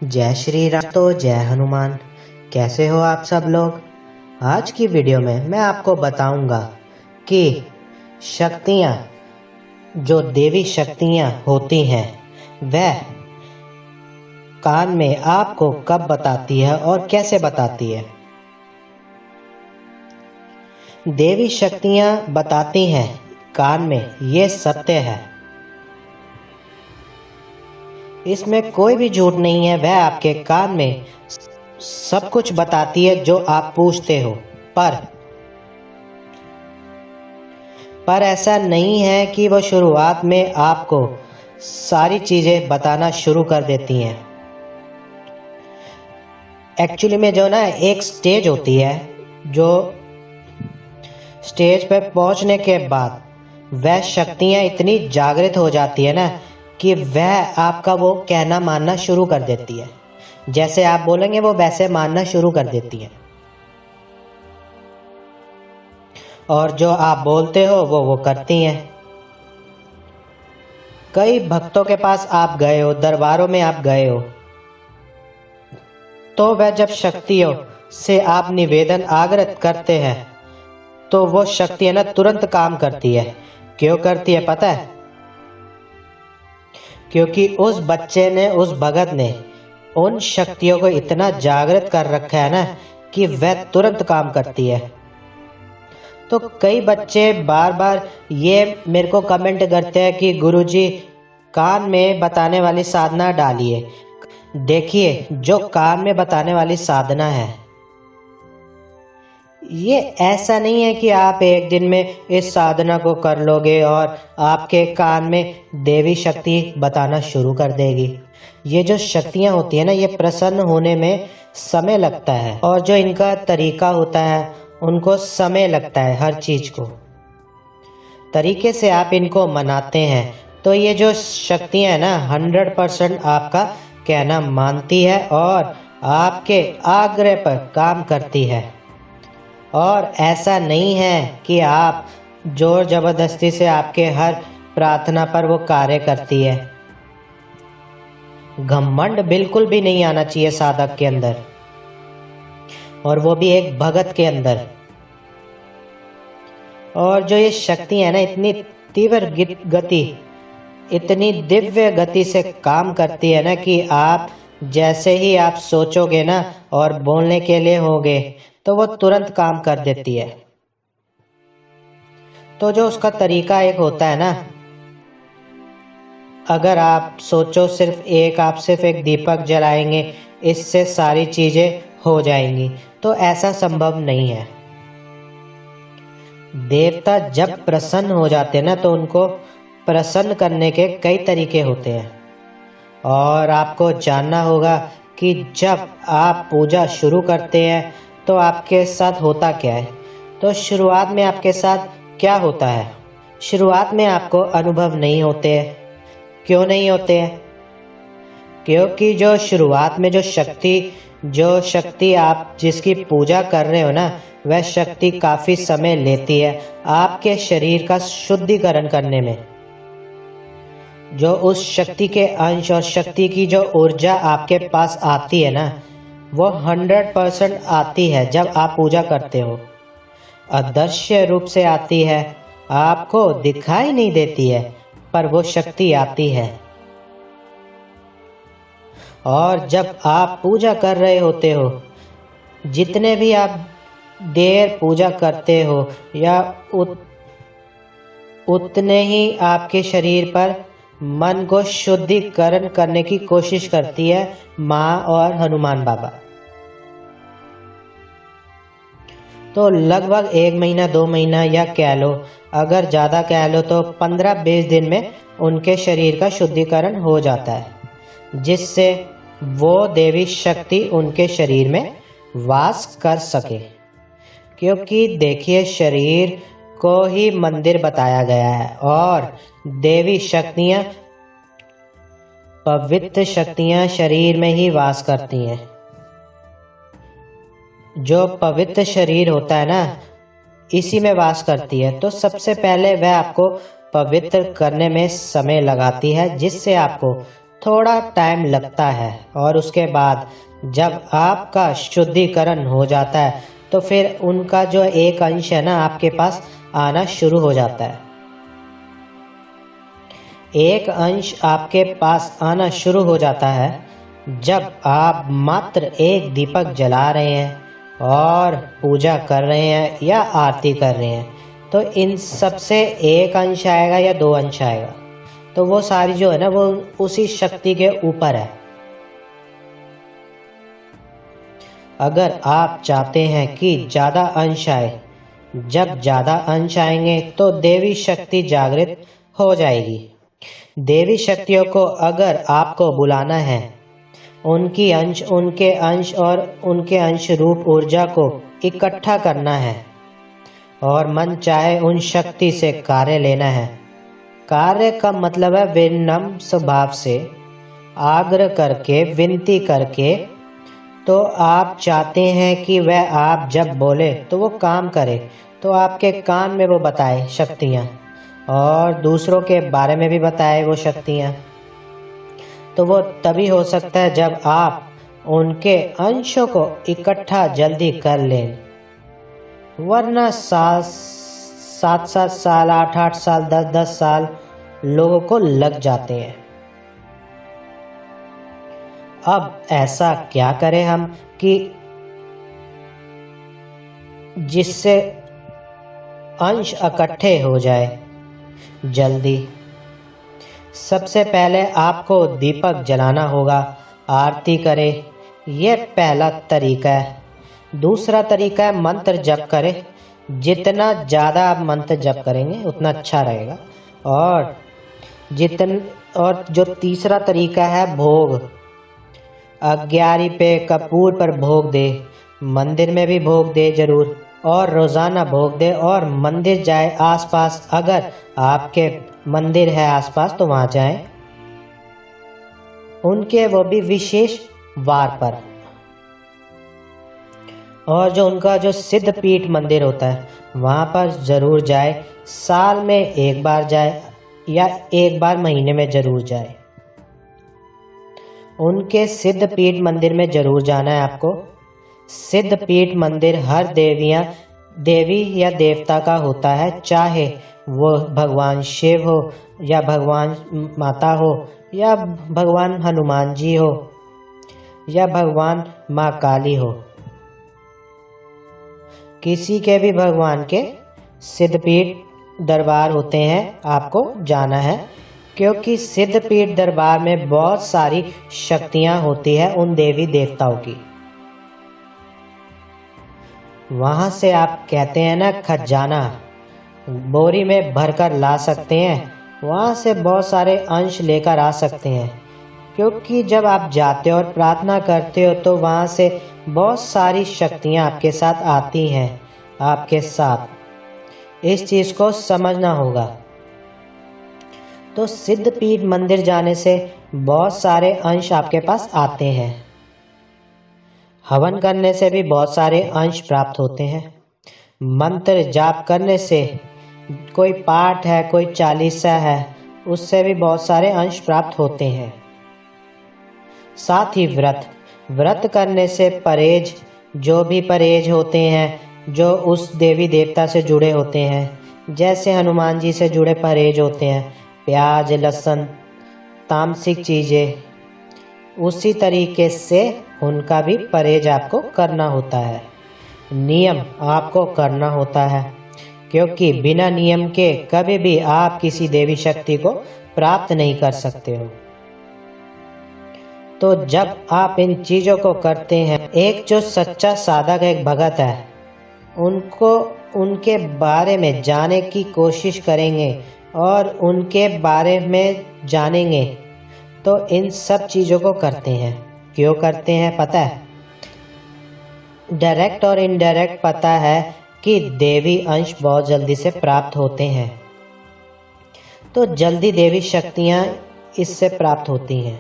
जय श्री राम। तो जय हनुमान। कैसे हो आप सब लोग। आज की वीडियो में मैं आपको बताऊंगा कि शक्तियाँ, जो देवी शक्तियाँ होती हैं, वह कान में आपको कब बताती है और कैसे बताती है। देवी शक्तियाँ बताती हैं कान में, ये सत्य है, इसमें कोई भी झूठ नहीं है। वह आपके कान में सब कुछ बताती है जो आप पूछते हो। पर ऐसा नहीं है कि वो शुरुआत में आपको सारी चीजें बताना शुरू कर देती हैं। एक्चुअली में जो ना एक स्टेज होती है, जो स्टेज पर पहुंचने के बाद वह शक्तियां इतनी जागृत हो जाती है ना कि वह आपका वो कहना मानना शुरू कर देती है। जैसे आप बोलेंगे वो वैसे मानना शुरू कर देती है, और जो आप बोलते हो वो करती हैं। कई भक्तों के पास आप गए हो, दरबारों में आप गए हो, तो वह जब शक्तियों से आप निवेदन आग्रह करते हैं तो वो शक्तियां ना तुरंत काम करती है। क्यों करती है पता है? क्योंकि उस बच्चे ने, उस भगत ने उन शक्तियों को इतना जागृत कर रखा है ना कि वह तुरंत काम करती है। तो कई बच्चे बार बार ये मेरे को कमेंट करते हैं कि गुरुजी कान में बताने वाली साधना डालिए। देखिए, जो कान में बताने वाली साधना है, ये ऐसा नहीं है कि आप एक दिन में इस साधना को कर लोगे और आपके कान में देवी शक्ति बताना शुरू कर देगी। ये जो शक्तियाँ होती है ना, ये प्रसन्न होने में समय लगता है, और जो इनका तरीका होता है उनको समय लगता है। हर चीज को तरीके से आप इनको मनाते हैं तो ये जो शक्तियाँ है ना 100% आपका कहना मानती है और आपके आग्रह पर काम करती है। और ऐसा नहीं है कि आप जोर जबरदस्ती से आपके हर प्रार्थना पर वो कार्य करती है। घमंड बिल्कुल भी नहीं आना चाहिए साधक के अंदर, और वो भी एक भगत के अंदर। और जो ये शक्ति है ना, इतनी तीव्र गति, इतनी दिव्य गति से काम करती है ना कि आप जैसे ही आप सोचोगे ना और बोलने के लिए होगे तो वो तुरंत काम कर देती है। तो जो उसका तरीका एक होता है ना, अगर आप सोचो आप सिर्फ एक दीपक जलाएंगे, इससे सारी चीजें हो जाएंगी, तो ऐसा संभव नहीं है। देवता जब प्रसन्न हो जाते हैं ना तो उनको प्रसन्न करने के कई तरीके होते हैं, और आपको जानना होगा कि जब आप पूजा शुरू करते हैं तो आपके साथ होता क्या है। तो शुरुआत में आपके साथ क्या होता है? शुरुआत में आपको अनुभव नहीं होते हैं। क्यों नहीं होते हैं? क्योंकि जो शुरुआत में जो शक्ति आप जिसकी पूजा कर रहे हो ना, वह शक्ति काफी समय लेती है आपके शरीर का शुद्धिकरण करने में। जो उस शक्ति के अंश और शक्ति की जो ऊर्जा आपके पास आती है ना, वो 100% आती है जब आप पूजा करते हो। अदृश्य रूप से आती है, आपको दिखाई नहीं देती है, पर वो शक्ति आती है। और जब आप पूजा कर रहे होते हो, जितने भी आप देर पूजा करते हो, या उतने ही आपके शरीर पर मन को शुद्धिकरण करने की कोशिश करती है माँ और हनुमान बाबा। तो लगभग 1 महीना 2 महीना, या कह लो अगर ज्यादा कह लो तो 15-20 दिन में उनके शरीर का शुद्धिकरण हो जाता है, जिससे वो देवी शक्ति उनके शरीर में वास कर सके। क्योंकि देखिए, शरीर को ही मंदिर बताया गया है, और देवी शक्तियां, पवित्र शक्तियां शरीर में ही वास करती हैं। जो पवित्र शरीर होता है ना, इसी में वास करती है। तो सबसे पहले वह आपको पवित्र करने में समय लगाती है, जिससे आपको थोड़ा टाइम लगता है, और उसके बाद जब आपका शुद्धिकरण हो जाता है तो फिर उनका जो एक अंश है ना आपके पास आना शुरू हो जाता है। एक अंश आपके पास आना शुरू हो जाता है जब आप मात्र एक दीपक जला रहे हैं और पूजा कर रहे हैं या आरती कर रहे हैं, तो इन सब से एक अंश आएगा या दो अंश आएगा, तो वो सारी जो है ना वो उसी शक्ति के ऊपर है। अगर आप चाहते हैं कि ज़्यादा अंश आए, जब ज़्यादा अंश आएंगे तो देवी शक्ति जागृत हो जाएगी। देवी शक्तियों को अगर आपको बुलाना है, उनके अंश और उनके अंश रूप ऊर्जा को इकट्ठा करना है और मन चाहे उन शक्ति से कार्य लेना है। कार्य का मतलब है विनम्र स्वभाव से, आग्रह करके, विनती करके। तो आप चाहते हैं कि वह आप जब बोले तो वो काम करे, तो आपके कान में वो बताए शक्तियाँ और दूसरों के बारे में भी बताए वो शक्तियाँ। तो वो तभी हो सकता है जब आप उनके अंशों को इकट्ठा जल्दी कर लें, वरना 7-7 साल, 8-8 साल, 10-10 साल लोगों को लग जाते हैं। अब ऐसा क्या करें हम कि जिससे अंश इकट्ठे हो जाए जल्दी। सबसे पहले आपको दीपक जलाना होगा, आरती करें, यह पहला तरीका है। दूसरा तरीका है मंत्र जप करें। जितना ज़्यादा आप मंत्र जप करेंगे उतना अच्छा रहेगा। और जो तीसरा तरीका है भोग, अग्यारी पे कपूर पर भोग दे, मंदिर में भी भोग दे जरूर, और रोज़ाना भोग दे, और मंदिर जाए आसपास, अगर आपके मंदिर है आसपास तो वहाँ जाएं, उनके वो भी विशेष वार पर। और जो उनका जो सिद्ध पीठ मंदिर होता है वहाँ पर ज़रूर जाए, साल में एक बार जाए या एक बार महीने में ज़रूर जाए। उनके सिद्ध पीठ मंदिर में ज़रूर जाना है आपको। सिद्ध पीठ मंदिर हर देवी या देवता का होता है, चाहे वो भगवान शिव हो या भगवान माता हो या भगवान हनुमान जी हो या भगवान माँ काली हो। किसी के भी भगवान के सिद्धपीठ दरबार होते हैं, आपको जाना है, क्योंकि सिद्धपीठ दरबार में बहुत सारी शक्तियाँ होती है उन देवी देवताओं की। वहाँ से आप कहते हैं ना खजाना, बोरी में भरकर ला सकते हैं, वहाँ से बहुत सारे अंश लेकर आ सकते हैं। क्योंकि जब आप जाते हो और प्रार्थना करते हो तो वहाँ से बहुत सारी शक्तियाँ आपके साथ आती हैं, आपके साथ। इस चीज़ को समझना होगा। तो सिद्धपीठ मंदिर जाने से बहुत सारे अंश आपके पास आते हैं। हवन करने से भी बहुत सारे अंश प्राप्त होते हैं। मंत्र जाप करने से, कोई पाठ है, कोई चालीसा है, उससे भी बहुत सारे अंश प्राप्त होते हैं। साथ ही व्रत करने से परहेज, जो भी परहेज होते हैं जो उस देवी देवता से जुड़े होते हैं, जैसे हनुमान जी से जुड़े परहेज होते हैं, प्याज, लहसुन, तामसिक चीज़ें, उसी तरीके से उनका भी परहेज आपको करना होता है। नियम आपको करना होता है, क्योंकि बिना नियम के कभी भी आप किसी देवी शक्ति को प्राप्त नहीं कर सकते हो। तो जब आप इन चीज़ों को करते हैं, एक जो सच्चा साधक, एक भगत है, उनको उनके बारे में जानने की कोशिश करेंगे और उनके बारे में जानेंगे, तो इन सब चीज़ों को करते हैं। क्यों करते हैं पता है? डायरेक्ट और इनडायरेक्ट पता है कि देवी अंश बहुत जल्दी से प्राप्त होते हैं, तो जल्दी देवी शक्तियाँ इससे प्राप्त होती हैं।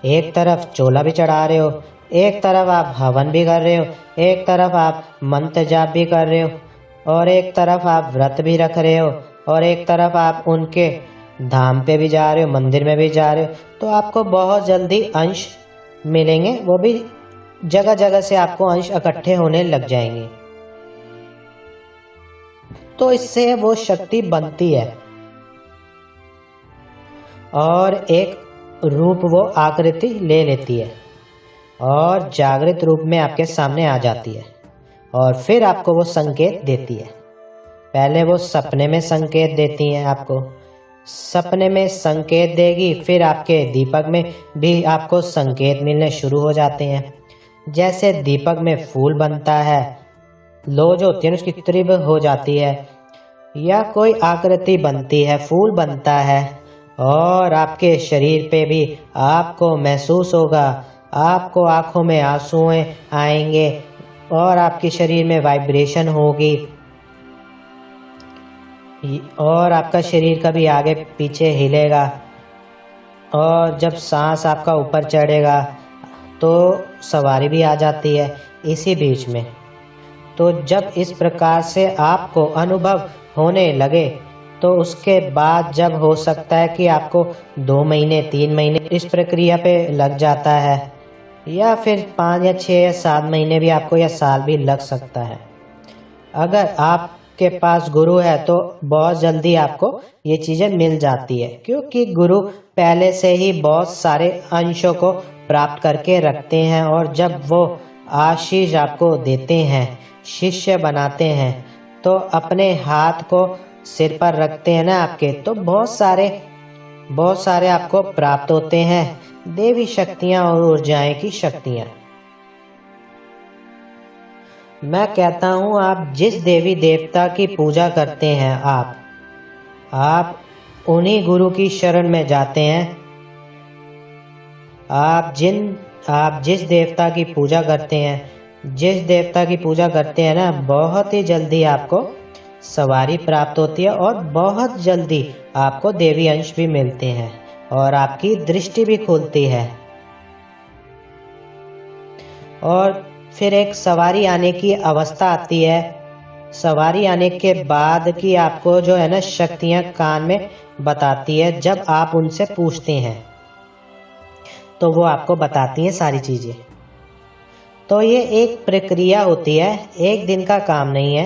एक तरफ चोला भी चढ़ा रहे हो, एक तरफ आप हवन भी कर रहे हो, एक तरफ आप मंत्र जाप भी कर रहे हो, और एक तरफ आप व्रत भी रख रहे हो, और एक तरफ आप उनके धाम पे भी जा रहे हो, मंदिर में भी जा रहे हो, तो आपको बहुत जल्दी अंश मिलेंगे। वो भी जगह जगह से आपको अंश इकट्ठे होने लग जाएंगे। तो इससे वो शक्ति बनती है और एक रूप, वो आकृति ले लेती है और जागृत रूप में आपके सामने आ जाती है और फिर आपको वो संकेत देती है। पहले वो सपने में संकेत देती है आपको, सपने में संकेत देगी, फिर आपके दीपक में भी आपको संकेत मिलने शुरू हो जाते हैं। जैसे दीपक में फूल बनता है, लो जो होती है उसकी त्रिभ हो जाती है, या कोई आकृति बनती है, फूल बनता है, और आपके शरीर पे भी आपको महसूस होगा, आपको आंखों में आंसू आएंगे और आपके शरीर में वाइब्रेशन होगी और आपका शरीर कभी आगे पीछे हिलेगा। और जब सांस आपका ऊपर चढ़ेगा तो सवारी भी आ जाती है इसी बीच में। तो जब इस प्रकार से आपको अनुभव होने लगे तो उसके बाद जब हो सकता है कि आपको 2 महीने 3 महीने इस प्रक्रिया पे लग जाता है, या फिर 5 या 6 या 7 महीने भी आपको, या साल भी लग सकता है। अगर आपके पास गुरु है तो बहुत जल्दी आपको ये चीज़ें मिल जाती है, क्योंकि गुरु पहले से ही बहुत सारे अंशों को प्राप्त करके रखते हैं। और जब वो आशीष आपको देते हैं, शिष्य बनाते हैं, तो अपने हाथ को सिर पर रखते हैं ना आपके, तो बहुत सारे आपको प्राप्त होते हैं देवी शक्तियां और ऊर्जाएं की शक्तियां। मैं कहता हूं, आप जिस देवी देवता की पूजा करते हैं, आप उन्हीं गुरु की शरण में जाते हैं। आप जिस देवता की पूजा करते हैं, जिस देवता की पूजा करते हैं ना, बहुत ही जल्दी आपको सवारी प्राप्त होती है और बहुत जल्दी आपको देवी अंश भी मिलते हैं और आपकी दृष्टि भी खुलती है। और फिर एक सवारी आने की अवस्था आती है। सवारी आने के बाद की आपको जो है ना शक्तियां कान में बताती है। जब आप उनसे पूछते हैं तो वो आपको बताती हैं सारी चीज़ें। तो ये एक प्रक्रिया होती है, एक दिन का काम नहीं है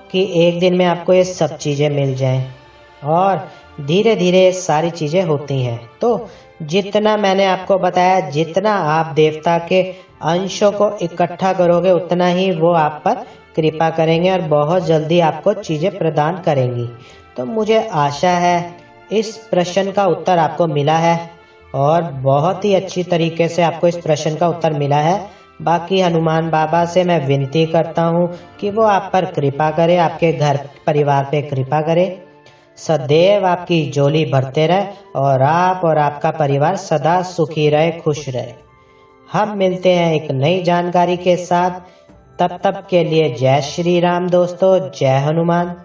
कि एक दिन में आपको ये सब चीज़ें मिल जाएं, और धीरे धीरे सारी चीज़ें होती हैं। तो जितना मैंने आपको बताया, जितना आप देवता के अंशों को इकट्ठा करोगे, उतना ही वो आप पर कृपा करेंगे और बहुत जल्दी आपको चीज़ें प्रदान करेंगी। तो मुझे आशा है इस प्रश्न का उत्तर आपको मिला है और बहुत ही अच्छी तरीके से आपको इस प्रश्न का उत्तर मिला है। बाकी हनुमान बाबा से मैं विनती करता हूँ कि वो आप पर कृपा करे, आपके घर परिवार पे कृपा करे, सदैव आपकी झोली भरते रहे और आप और आपका परिवार सदा सुखी रहे, खुश रहे। हम मिलते हैं एक नई जानकारी के साथ। तब तक के लिए जय श्री राम दोस्तों, जय हनुमान।